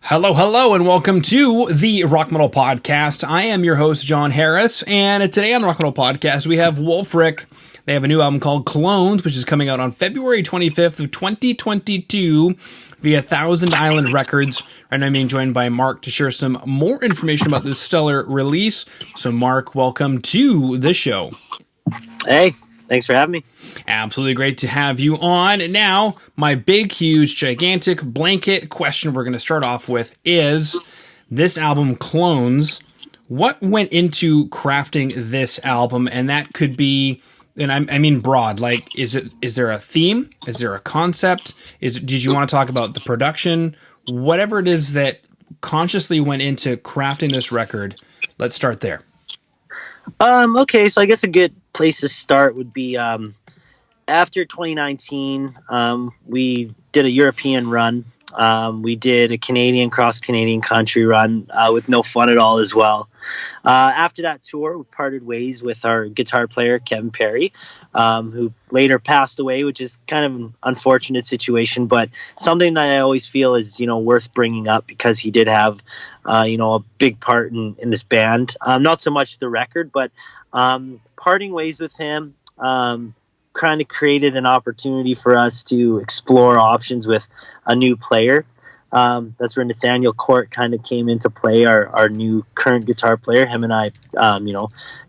Hello, hello, and welcome to the Rock Metal Podcast. I am your host, John Harris, and today on the Rock Metal Podcast, we have WOLFRIK. They have a new album called Clones, which is coming out on February 25th of 2022 via Thousand Island Records. And I'm being joined by Mark to share some more information about this stellar release. So, Mark, welcome to the show. Hey, thanks for having me. Absolutely great to have you on. Now, my big, huge, gigantic blanket question we're going to start off with is this album, Clones. What went into crafting this album? And that could be, and I mean broad, like, is there a theme? Is there a concept? Did you want to talk about the production? Whatever it is that consciously went into crafting this record, let's start there. Okay, so I guess a good place to start would be after 2019, we did a European run. We did a cross-Canadian country run with No Fun at All as well. After that tour, we parted ways with our guitar player, Kevin Perry, who later passed away, which is kind of an unfortunate situation, but something that I always feel is, worth bringing up because he did have, a big part in this band. Not so much the record, but parting ways with him kind of created an opportunity for us to explore options with a new player. That's where Nathaniel Court kind of came into play, our new current guitar player. Him and I,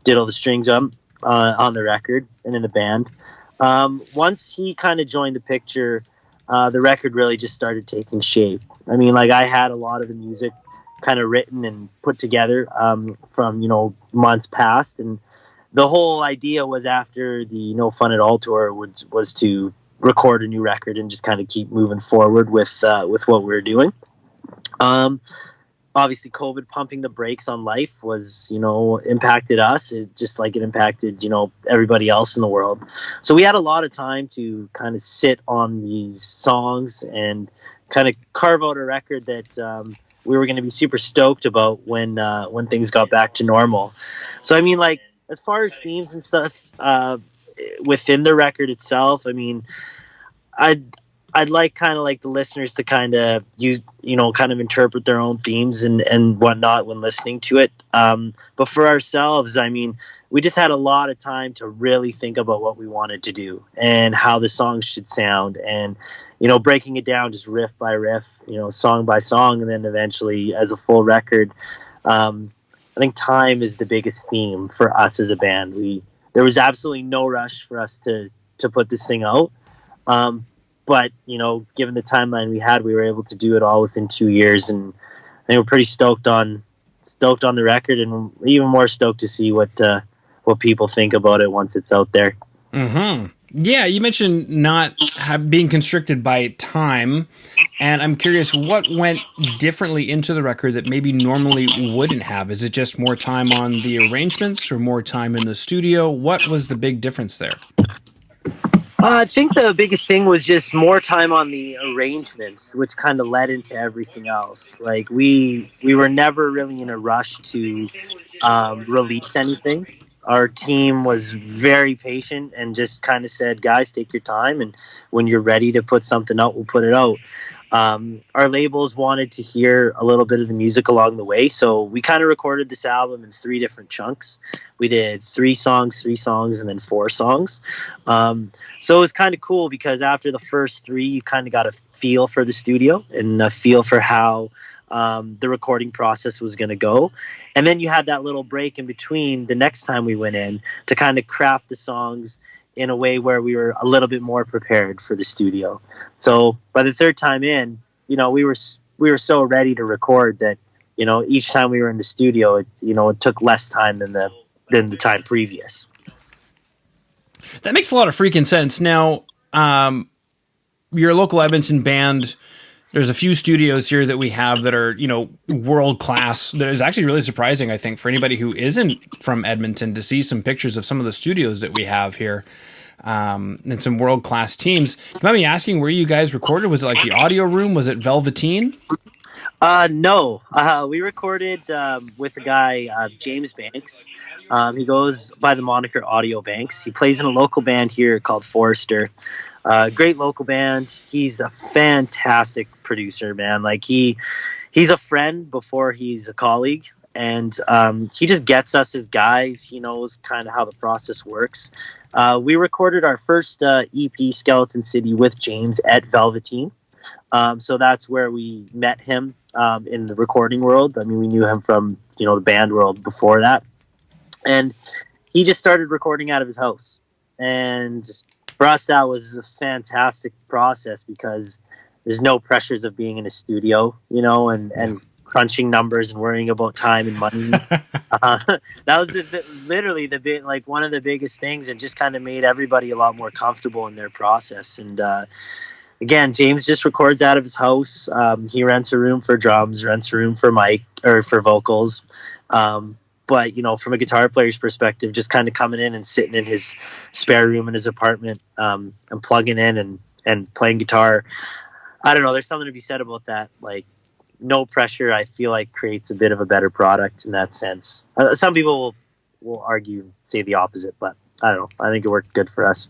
did all the strings on the record and in the band. Once he kind of joined the picture, the record really just started taking shape. I mean, like, I had a lot of the music kind of written and put together from, months past. And the whole idea was after the No Fun at All tour was to record a new record and just kind of keep moving forward with what we were doing. Obviously, COVID pumping the brakes on life was, impacted us. It just like it impacted, everybody else in the world. So we had a lot of time to kind of sit on these songs and kind of carve out a record that we were going to be super stoked about when things got back to normal. So, I mean, like, as far as themes and stuff within the record itself, I mean, I'd like kind of like the listeners to kind of kind of interpret their own themes and whatnot when listening to it. But for ourselves, I mean, we just had a lot of time to really think about what we wanted to do and how the songs should sound, and breaking it down just riff by riff, song by song, and then eventually as a full record. I think time is the biggest theme for us as a band. There was absolutely no rush for us to put this thing out. But, given the timeline we had, we were able to do it all within 2 years, and they were pretty stoked on the record, and even more stoked to see what people think about it once it's out there. Mm-hmm. Yeah, you mentioned not being constricted by time, and I'm curious what went differently into the record that maybe normally wouldn't have. Is it just more time on the arrangements or more time in the studio? What was the big difference there? I think the biggest thing was just more time on the arrangements, which kind of led into everything else. Like, we were never really in a rush to release anything. Our team was very patient and just kind of said, guys, take your time, and when you're ready to put something out, we'll put it out. Our labels wanted to hear a little bit of the music along the way, so we kind of recorded this album in 3 different chunks. We did 3 songs, and then 4 songs. So it was kind of cool because after the first 3, you kind of got a feel for the studio and a feel for how the recording process was going to go. And then you had that little break in between the next time we went in to kind of craft the songs in a way where we were a little bit more prepared for the studio. So by the 3rd time in, we were so ready to record that, each time we were in the studio, it took less time than the time previous. That makes a lot of freaking sense. Now, your local Edmonton band, there's a few studios here that we have that are, world class. That is actually really surprising, I think, for anybody who isn't from Edmonton to see some pictures of some of the studios that we have here, and some world class teams. You might be asking where you guys recorded. Was it like the Audio Room? Was it Velveteen? No. We recorded with a guy, James Banks. He goes by the moniker Audio Banks. He plays in a local band here called Forrester. Great local band. He's a fantastic producer, man. Like, he he's a friend before he's a colleague, and he just gets us as guys. He knows kind of how the process works. We recorded our first EP, Skeleton City, with James at Velveteen. So that's where we met him in the recording world. I mean, we knew him from, the band world before that. And he just started recording out of his house. And for us, that was a fantastic process because there's no pressures of being in a studio, and crunching numbers and worrying about time and money. That was literally one of the biggest things, and just kind of made everybody a lot more comfortable in their process. And again, James just records out of his house. He rents a room for drums, rents a room for mic or for vocals. But, from a guitar player's perspective, just kind of coming in and sitting in his spare room in his apartment and plugging in and playing guitar. I don't know. There's something to be said about that. Like, no pressure, I feel like, creates a bit of a better product in that sense. Some people will argue, say the opposite, but I don't know. I think it worked good for us.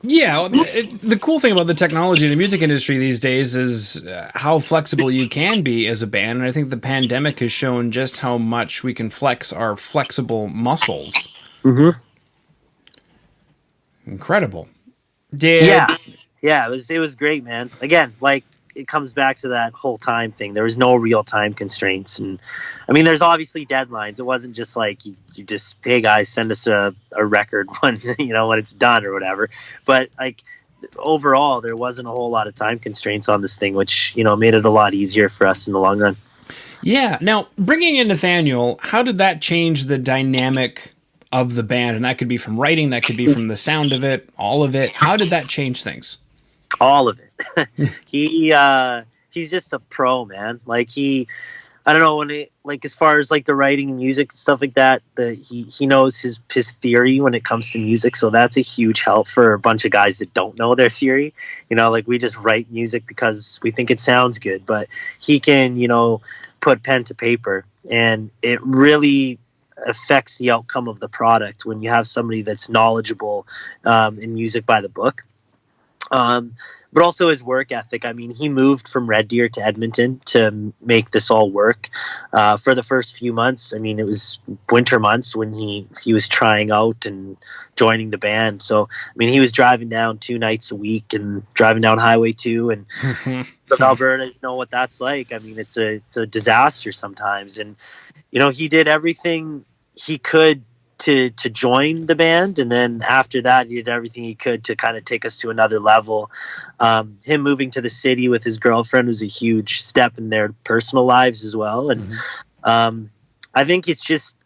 Yeah, the cool thing about the technology in the music industry these days is how flexible you can be as a band. And I think the pandemic has shown just how much we can flex our flexible muscles. Mm-hmm. Incredible. Yeah, it was great, man. Again, it comes back to that whole time thing. There was no real time constraints. And I mean, there's obviously deadlines. It wasn't just like you just, hey guys, send us a record when, when it's done or whatever. But overall, there wasn't a whole lot of time constraints on this thing, which, made it a lot easier for us in the long run. Yeah. Now, bringing in Nathaniel, how did that change the dynamic of the band? And that could be from writing, that could be from the sound of it, all of it. How did that change things? All of it. He's just a pro, man. I don't know, as far as the writing and music and stuff like that, he knows his theory when it comes to music. So that's a huge help for a bunch of guys that don't know their theory. We just write music because we think it sounds good, but he can, put pen to paper, and it really affects the outcome of the product when you have somebody that's knowledgeable in music by the book. But also his work ethic. I mean, he moved from Red Deer to Edmonton to make this all work. For the first few months, I mean, it was winter months when he was trying out and joining the band. So, I mean, he was driving down 2 nights a week and driving down Highway 2 and from Alberta, you know what that's like. I mean, it's a disaster sometimes. And, he did everything he could to join the band, and then after that he did everything he could to kind of take us to another level. Him moving to the city with his girlfriend was a huge step in their personal lives as well, and I think it's just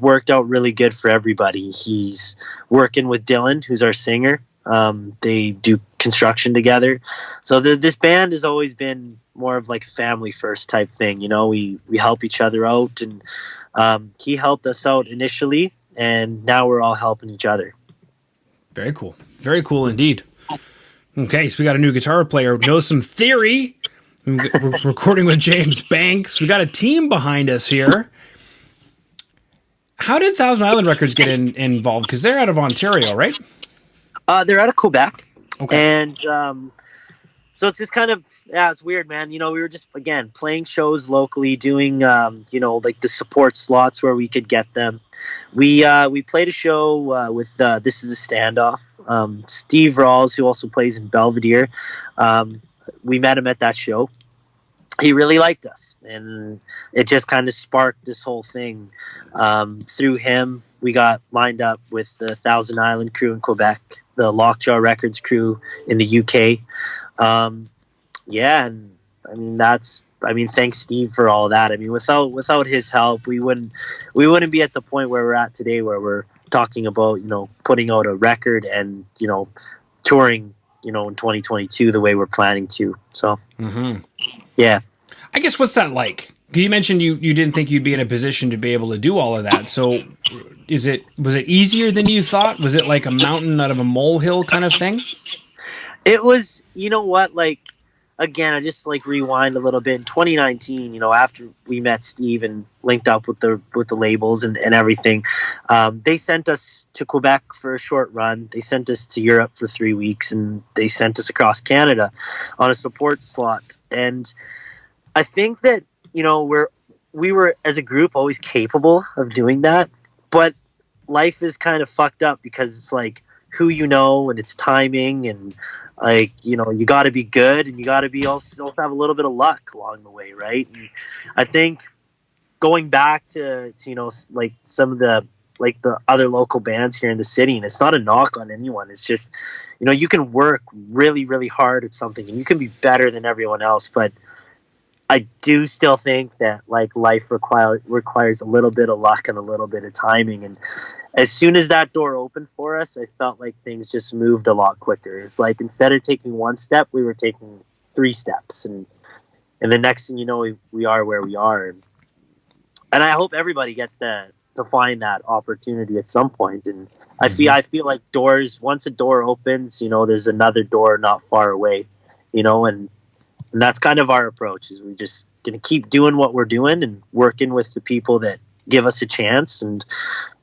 worked out really good for everybody. He's working with Dylan, who's our singer. They do construction together, so this band has always been more of a family first type thing. We help each other out, and he helped us out initially, and now we're all helping each other. Very cool. Very cool indeed. Okay, so we got a new guitar player who knows some theory. We're recording with James Banks. We got a team behind us here. How did Thousand Island Records get involved? Because they're out of Ontario, right? They're out of Quebec. Okay. And so it's just kind of, it's weird, man. We were just, again, playing shows locally, doing, the support slots where we could get them. We played a show with This Is a Standoff. Steve Rawls, who also plays in Belvedere. We met him at that show. He really liked us, and it just kind of sparked this whole thing. Through him, we got lined up with the Thousand Island crew in Quebec, the Lockjaw Records crew in the UK. And I mean, thanks Steve for all of that. I mean, without his help, we wouldn't be at the point where we're at today, where we're talking about, putting out a record and, touring, in 2022 the way we're planning to. So, yeah. I guess, what's that like? Because you mentioned you didn't think you'd be in a position to be able to do all of that. So was it easier than you thought? Was it like a mountain out of a molehill kind of thing? It was, again, I just rewind a little bit. In 2019, after we met Steve and linked up with the labels and everything, they sent us to Quebec for a short run. They sent us to Europe for 3 weeks, and they sent us across Canada on a support slot. And I think that, we were as a group always capable of doing that, but life is kind of fucked up because it's like who and it's timing and like you got to be good and you got to be also have a little bit of luck along the way, right? And I think going back to like some of the other local bands here in the city, and it's not a knock on anyone, it's just you can work really really hard at something and you can be better than everyone else, but I do still think that like life requires a little bit of luck and a little bit of timing. And as soon as that door opened for us, I felt like things just moved a lot quicker. It's like instead of taking one step, we were taking 3 steps, and the next thing you know, we are where we are. And I hope everybody gets to find that opportunity at some point. And I feel like once a door opens, there's another door not far away, and that's kind of our approach, is we're just going to keep doing what we're doing and working with the people that give us a chance. And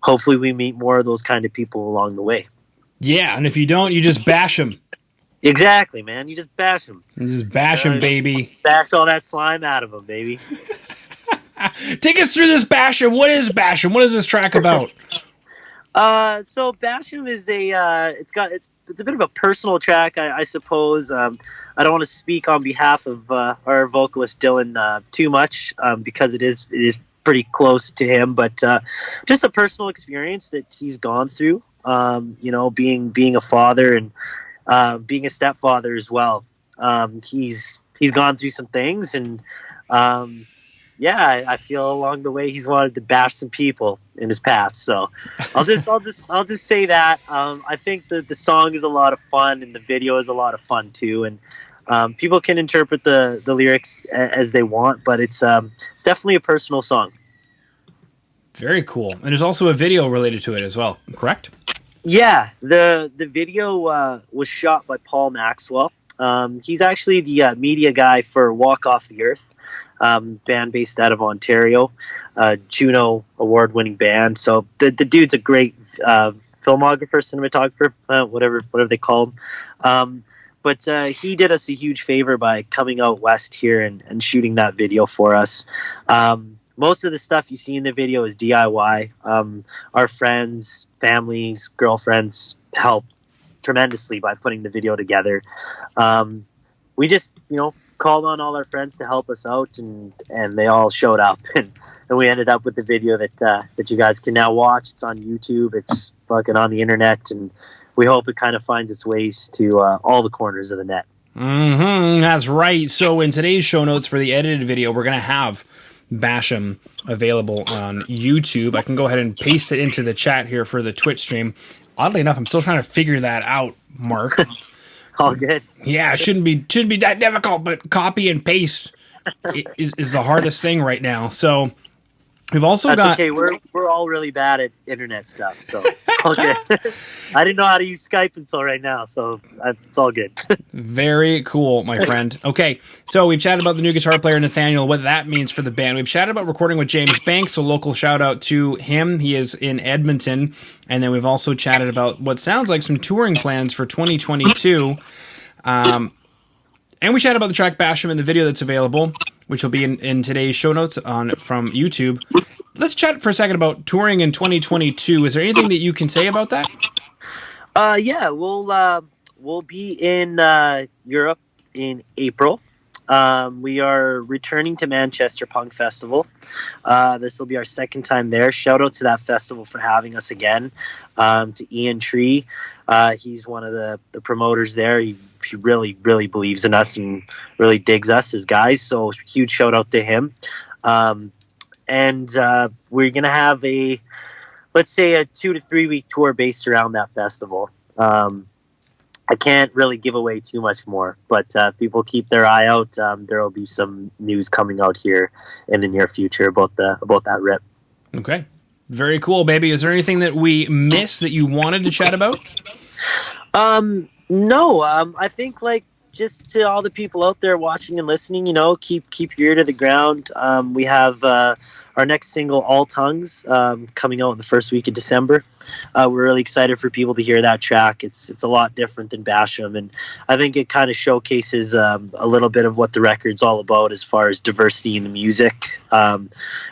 hopefully we meet more of those kind of people along the way. Yeah. And if you don't, you just bash them. Exactly, man. You just bash them. You just bash them, baby. Bash all that slime out of them, baby. Take us through this Bashem. What is Bashem? What is this track about? So Bashem is it's a bit of a personal track, I suppose. I don't want to speak on behalf of our vocalist Dylan too much because it is pretty close to him, but just a personal experience that he's gone through. Being a father and being a stepfather as well. He's gone through some things, and I feel along the way he's wanted to bash some people in his path. So I'll just say that I think that the song is a lot of fun and the video is a lot of fun too. And people can interpret the lyrics as they want, but it's definitely a personal song. Very cool. And there's also a video related to it as well, correct? Yeah, the video was shot by Paul Maxwell. He's actually the media guy for Walk Off the Earth. Band based out of Ontario, Juno award-winning band. So the dude's a great filmographer, cinematographer, whatever they call him. But he did us a huge favor by coming out west here and shooting that video for us. Most of the stuff you see in the video is DIY. Our friends, families, girlfriends helped tremendously by putting the video together. We just, called on all our friends to help us out, and they all showed up, and we ended up with the video that you guys can now watch. It's on YouTube. It's fucking on the internet, and we hope it kind of finds its ways to all the corners of the net. That's right. So in today's show notes for the edited video, we're going to have Bashem available on YouTube. I can go ahead and paste it into the chat here for the Twitch stream. Oddly enough, I'm still trying to figure that out, Mark. All good. Yeah, it shouldn't be that difficult, but copy and paste is the hardest thing right now. So we've also That's got... okay. We're all really bad at internet stuff, so all good. I didn't know how to use Skype until right now, so it's all good. Very cool, my friend. Okay, so we've chatted about the new guitar player, Nathaniel, what that means for the band. We've chatted about recording with James Banks, a local shout-out to him. He is in Edmonton. And then we've also chatted about what sounds like some touring plans for 2022. And we chatted about the track Bashem and the video that's available, which will be in today's show notes from YouTube. Let's chat for a second about touring in 2022. Is there anything that you can say about that? Yeah, we'll be in Europe in April. We are returning to Manchester Punk Festival. This will be our second time there. Shout out to that festival for having us again. To Ian Tree. He's one of the promoters there. He really, really believes in us and really digs us as guys. So huge shout out to him. And we're going to have let's say a 2 to 3 week tour based around that festival. I can't really give away too much more, but people keep their eye out. There will be some news coming out here in the near future about that rip. Okay. Very cool, baby. Is there anything that we missed that you wanted to chat about? No. I think just to all the people out there watching and listening, keep your ear to the ground. We have our next single, All Tongues, coming out in the first week of December. We're really excited for people to hear that track. It's a lot different than Bashem, and I think it kind of showcases a little bit of what the record's all about as far as diversity in the music.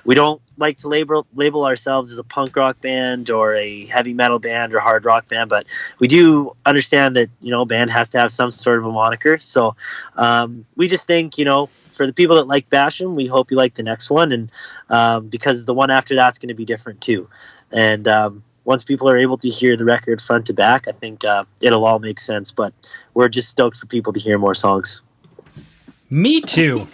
We don't like to label ourselves as a punk rock band or a heavy metal band or hard rock band, but we do understand that, band has to have some sort of a moniker. So we just think, for the people that like Bashem, we hope you like the next one, and because the one after that's going to be different too. And once people are able to hear the record front to back, I think it'll all make sense. But we're just stoked for people to hear more songs. Me too.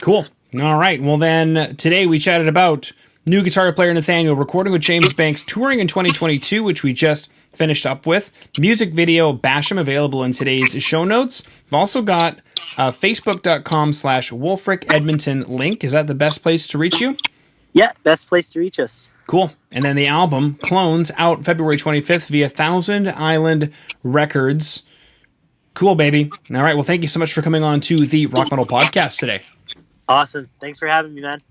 Cool. All right. Well, then today we chatted about new guitar player Nathaniel recording with James Banks, touring in 2022, which we just finished up with. Music video Bashem available in today's show notes. We've also got facebook.com/Wolfric Edmonton link. Is that the best place to reach you? Yeah, best place to reach us. Cool. And then the album Clones out February 25th via Thousand Island Records. Cool, baby. All right. Well, thank you so much for coming on to the Rock Metal Podcast today. Awesome. Thanks for having me, man.